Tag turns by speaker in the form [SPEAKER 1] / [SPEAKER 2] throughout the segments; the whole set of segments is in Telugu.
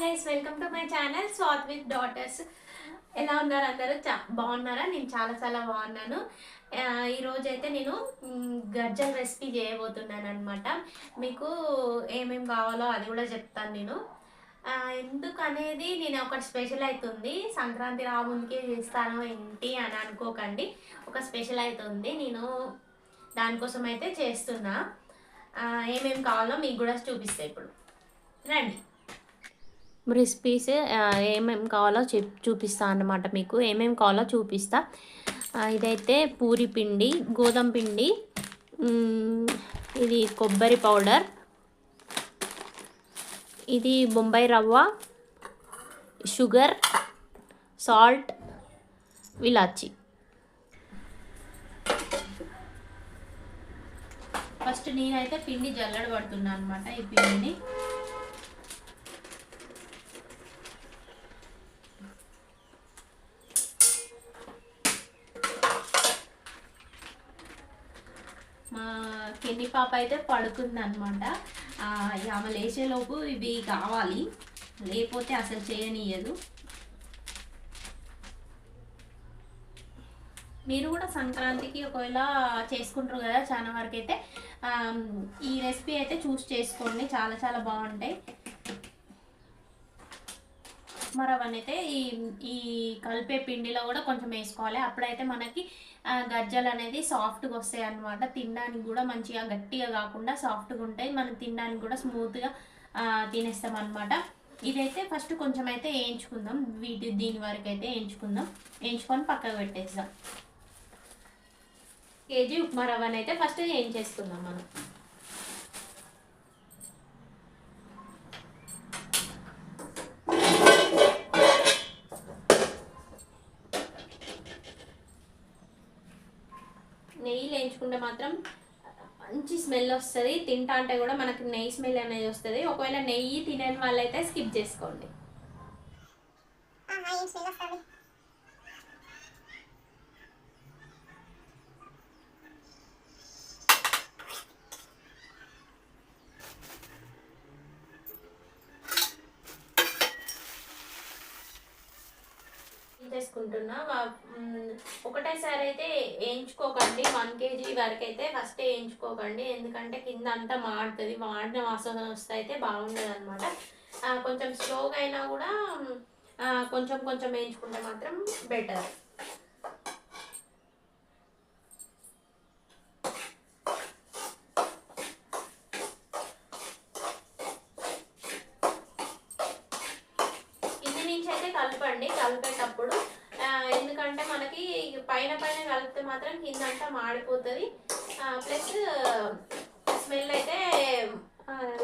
[SPEAKER 1] Guys, welcome to my channel Swath with daughters. ఎలా ఉన్నారు అందరూ? బాగున్నారా? నేను చాలా చాలా బాగున్నాను. ఈరోజు అయితే నేను గజ్జల రెసిపీ చేయబోతున్నాను అనమాట. మీకు ఏమేమి కావాలో అది కూడా చెప్తాను నేను. ఎందుకు అనేది నేను ఒకటి స్పెషల్ అవుతుంది, సంక్రాంతి రాముందుకే చేస్తాను ఏంటి అని అనుకోకండి. ఒక స్పెషల్ అవుతుంది, నేను దానికోసం అయితే చేస్తున్నా. ఏమేమి కావాలో మీకు కూడా చూపిస్తాయి ఇప్పుడు, రండి. రెసిపీస్ ఏమేమి కావాలో చూపిస్తాను అన్నమాట. మీకు ఏమేమి కావాలో చూపిస్తా. ఇదైతే పూరి పిండి, గోధుమ పిండి, ఇది కొబ్బరి పౌడర్, ఇది బొంబాయి రవ్వ, షుగర్, సాల్ట్, ఇలాచి. ఫస్ట్ నేనైతే పిండి జల్లడ పడుతున్నాను అనమాట. ఈ పిండిని మా కెన్ని పాప అయితే పడుకుంది అనమాట. ఆమె లేచేలోపు ఇవి కావాలి, లేకపోతే అసలు చేయనీయదు. మీరు కూడా సంక్రాంతికి ఒకవేళ చేసుకుంటారు కదా చాలా వరకు అయితే, ఈ రెసిపీ అయితే చూస్ చేసుకోండి, చాలా చాలా బాగుంటాయి. మరి అవన్నీ అయితే ఈ కలిపే పిండిలో కూడా కొంచెం వేసుకోవాలి. అప్పుడైతే మనకి గజ్జలు అనేది సాఫ్ట్గా వస్తాయి అన్నమాట. తినడానికి కూడా మంచిగా గట్టిగా కాకుండా సాఫ్ట్గా ఉంటాయి, మనం తినడానికి కూడా స్మూత్గా తినేస్తాం అనమాట. ఇదైతే ఫస్ట్ కొంచెం అయితే వేయించుకుందాం, దీని వరకు అయితే వేయించుకొని పక్కకు పెట్టేద్దాం. కేజీ ఉప్మా రవ్వని అయితే ఫస్ట్ వేయించేసుకుందాం మనం. నెయ్యి వేయించుకుంటే మాత్రం మంచి స్మెల్ వస్తుంది, తింటా అంటే కూడా మనకి నెయ్యి స్మెల్ అనేది వస్తుంది. ఒకవేళ నెయ్యి తినని వాళ్ళైతే స్కిప్ చేసుకోండి. చేసుకుంటున్నా. ఒకటేసారి అయితే వేయించుకోకండి, 1 kg వరకు అయితే ఫస్ట్ వేయించుకోకండి, ఎందుకంటే కింద అంతా మాడుతుంది, మాడిన వాసన వస్తే అయితే బాగుండదు అనమాట. కొంచెం స్లోగా అయినా కూడా కొంచెం కొంచెం వేయించుకుంటే మాత్రం బెటర్. కింది నుంచి అయితే కలపండి కలిపేటప్పుడు, ఎందుకంటే మనకి పైన కలిపితే మాత్రం కింద అంతా మాడిపోతుంది. ప్లస్ స్మెల్ అయితే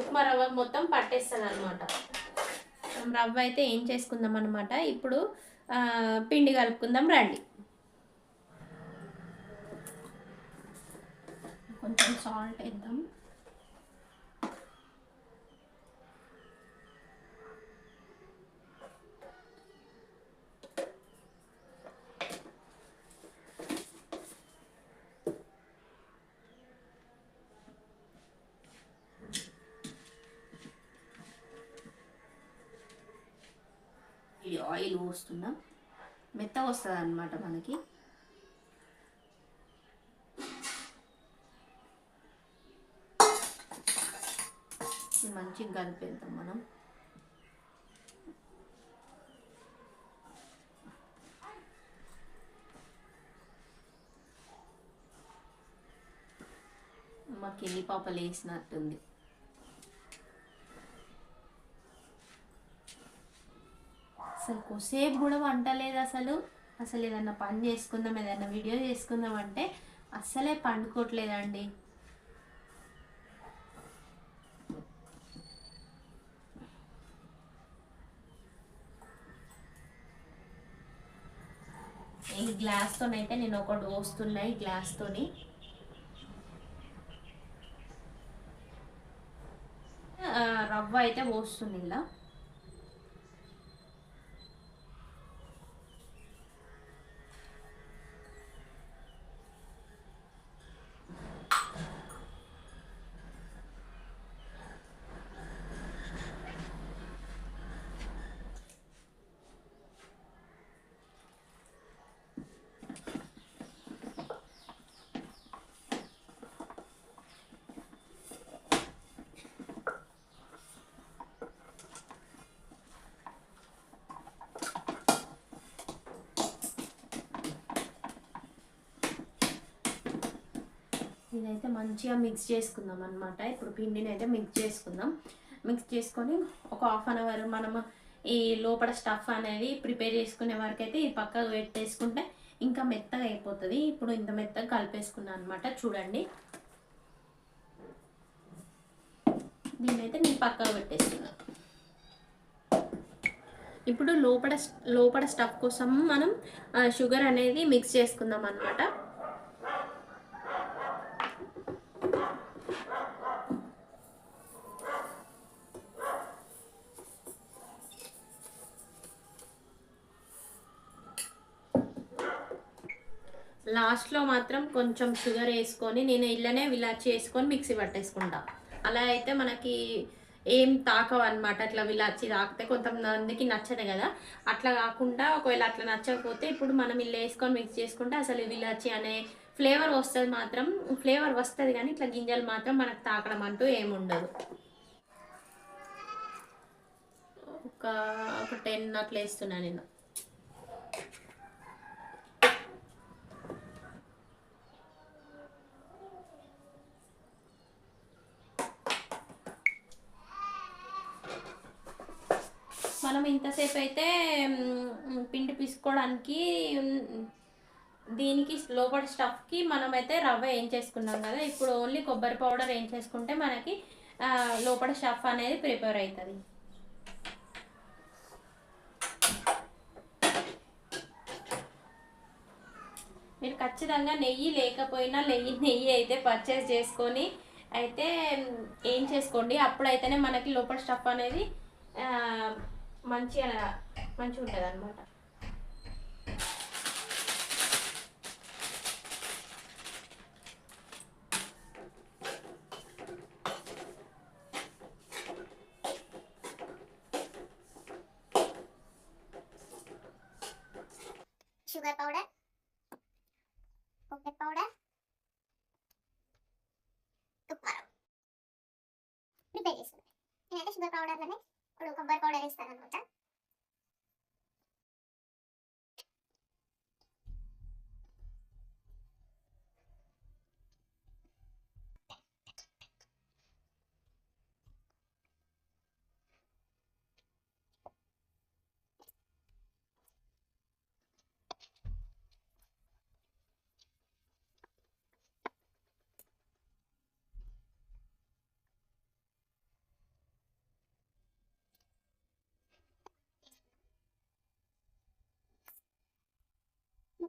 [SPEAKER 1] ఉప్మా రవ్వ మొత్తం పట్టేస్తుంది అనమాట. రవ్వ అయితే ఏం చేసుకుందాం అనమాట. ఇప్పుడు పిండి కలుపుకుందాం, రండి. కొంచెం సాల్ట్ వేద్దాం. ఇది ఆయిల్ పోస్తున్నా, మెత్తగా వస్తుంది అన్నమాట మనకి. మంచిగా కలిపేద్దాం మనం. మా కిన్ని పాపలు వేసినట్టుంది. అసలు కొద్దిసేపు కూడా వంటలేదు. అసలు ఏదన్నా పని చేసుకుందాం, ఏదన్నా వీడియో చేసుకుందాం అంటే అస్సలే పండుకోవట్లేదండి. ఈ గ్లాస్తోనైతే నేను ఒకటి పోస్తున్నా, ఈ గ్లాస్తోని. రవ్వ అయితే పోస్తుంది ఇలా. ఇదైతే మంచిగా మిక్స్ చేసుకుందాం అనమాట. ఇప్పుడు పిండిని అయితే మిక్స్ చేసుకుందాం. మిక్స్ చేసుకొని ఒక హాఫ్ అన్ అవర్ మనము ఈ లోపల స్టఫ్ అనేది ప్రిపేర్ చేసుకునే వరకు అయితే ఈ పక్కకు పెట్టేసుకుంటే ఇంకా మెత్తగా అయిపోతుంది. ఇప్పుడు ఇంత మెత్తగా కలిపేసుకున్నాను అనమాట. చూడండి, దీని అయితే నేను పక్కకు పెట్టేస్తున్నాను. ఇప్పుడు లోపల స్టఫ్ కోసం మనం షుగర్ అనేది మిక్స్ చేసుకుందాం అనమాట. లాస్ట్లో మాత్రం కొంచెం షుగర్ వేసుకొని నేను ఇళ్ళనే విలాచి వేసుకొని మిక్సీ పట్టేసుకుంటా. అలా అయితే మనకి ఏం తాకవు అనమాట. అట్లా విలాచి తాకితే కొంతమందికి నచ్చదు కదా. అట్లా కాకుండా ఒకవేళ అట్లా నచ్చకపోతే ఇప్పుడు మనం ఇల్లు వేసుకొని మిక్స్ చేసుకుంటే అసలు విలాచి అనే ఫ్లేవర్ వస్తుంది. ఫ్లేవర్ వస్తుంది కానీ ఇట్లా గింజలు మాత్రం మనకు తాకడం అంటూ ఏముండదు. ఒక 10 అట్లా వేస్తున్నాను నేను. మనం ఇంతసేపు అయితే పిండి పిసుకోవడానికి దీనికి లోపల స్టఫ్కి మనమైతే రవ్వ ఏం చేసుకున్నాం కదా. ఇప్పుడు ఓన్లీ కొబ్బరి పౌడర్ ఏం చేసుకుంటే మనకి లోపల స్టఫ్ అనేది ప్రిపేర్ అవుతుంది. మీరు ఖచ్చితంగా నెయ్యి లేకపోయినా నెయ్యి అయితే పర్చేస్ చేసుకొని అయితే ఏం చేసుకోండి. అప్పుడైతేనే మనకి లోపల స్టఫ్ అనేది మంచిగా ఉంటుంది అనమాట.
[SPEAKER 2] షుగర్ పౌడర్, కొబ్బరి పౌడర్, తుప్పారం ప్రిపేర్ చేసుకున్నాను. నేనైతే షుగర్ పౌడర్లోనే ఇప్పుడు కొబ్బరి పౌడర్ వేస్తాను అనమాట.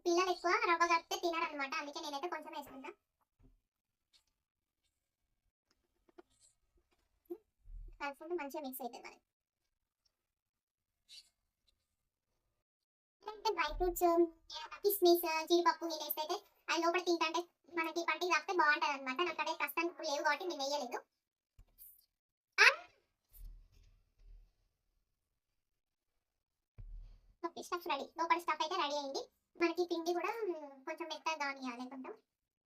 [SPEAKER 2] పిల్లలు ఎక్కువ రవ్వ కలిపితే తినరనమాట, అందుకే నేనైతే కొంచెం వేసుకుంటా. కలుపుకుంటే మంచిగా మిక్స్ అవుతుంది మనకి. డ్రై ఫ్రూట్స్, కిస్మిస్, జీడిపప్పు ఇది వేస్తే అయితే అది లోపల తింటే మనకి పంటికి తాకితే బాగుంటుంది అనమాట. నాకు అదే కష్టం ఇప్పుడు లేవు కాబట్టి నేను వేయలేదు. Okay, stuff ready. లోపల స్టఫ్ అయితే రెడీ అయింది. మనకి పిండి కూడా కొంచెం మెత్తగా కానియాలి, కొంచెం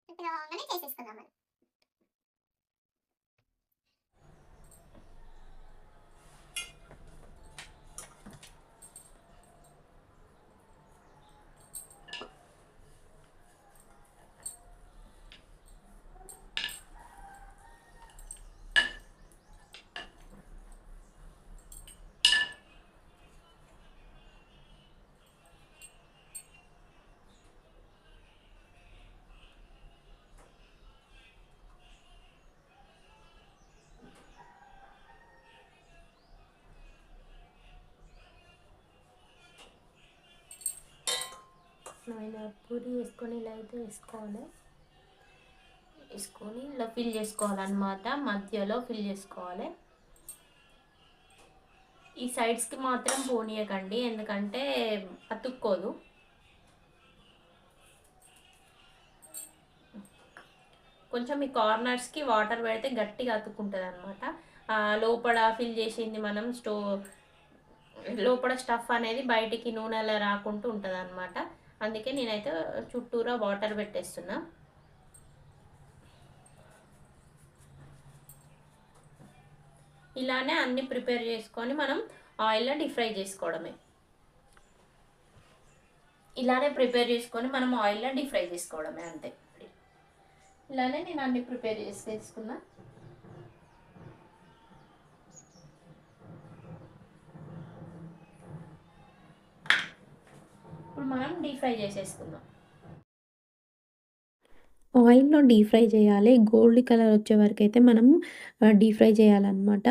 [SPEAKER 2] మెత్తగా కాగానే చేసేసుకుందాం మనం.
[SPEAKER 1] ఇలా పూరి వేసుకొని ఇలా అయితే వేసుకొని ఇలా ఫిల్ చేసుకోవాలన్నమాట. మధ్యలో ఫిల్ చేసుకోవాలి. ఈ సైడ్స్కి మాత్రం పోనీయకండి, ఎందుకంటే అతుక్కోదు. కొంచెం ఈ కార్నర్స్కి వాటర్ పెడితే గట్టిగా అతుక్కుంటుంది అనమాట. లోపల ఫిల్ చేసింది మనం లోపల స్టఫ్ అనేది బయటికి నూనెలా రాకుంటూ ఉంటుంది అనమాట. అందుకే నేనైతే చుట్టూరా వాటర్ పెట్టేస్తున్నా. ఇలానే అన్ని ప్రిపేర్ చేసుకొని మనం ఆయిల్లో డీప్ ఫ్రై చేసుకోవడమే. అంతే. ఇలానే నేను అన్ని ప్రిపేర్ చేసి తీసుకున్నా. ఇప్పుడు మనం డీప్ ఫ్రై చేసేసుకుందాం.
[SPEAKER 3] ఆయిల్‌లో డీప్ ఫ్రై చేయాలి. గోల్డ్ కలర్ వచ్చే వరకైతే మనం డీప్ ఫ్రై చేయాలనమాట.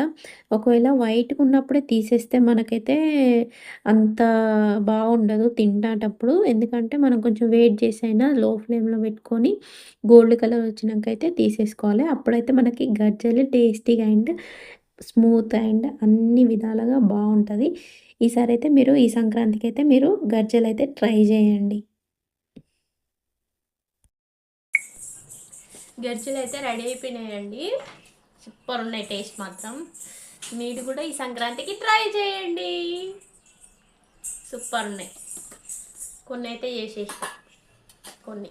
[SPEAKER 3] ఒకవేళ వైట్‌గా ఉన్నప్పుడే తీసేస్తే మనకైతే అంత బాగుండదు తింటాటప్పుడు. ఎందుకంటే మనం కొంచెం వెయిట్ చేసైనా లో ఫ్లేమ్‌లో పెట్టుకొని గోల్డ్ కలర్ వచ్చినంకైతే తీసేసుకోవాలి. అప్పుడైతే మనకి గజ్జలు టేస్టీగా అండ్ స్మూత్ అండ్ అన్ని విధాలుగా బావుంటది. ఈసారైతే మీరు ఈ సంక్రాంతికైతే మీరు గజ్జలైతే ట్రై చేయండి.
[SPEAKER 1] గర్జలు అయితే రెడీ అయిపోయినాయండి. సూపర్ ఉన్నాయి టేస్ట్ మాత్రం. మీరు కూడా ఈ సంక్రాంతికి ట్రై చేయండి. సూపర్ ఉన్నాయి. కొన్ని అయితే చేసేస్తా. కొన్ని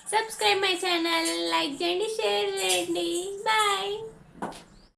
[SPEAKER 1] సబ్స్క్రైబ్ మై ఛానల్, లైక్ చేయండి, షేర్ చేయండి. బాయ్.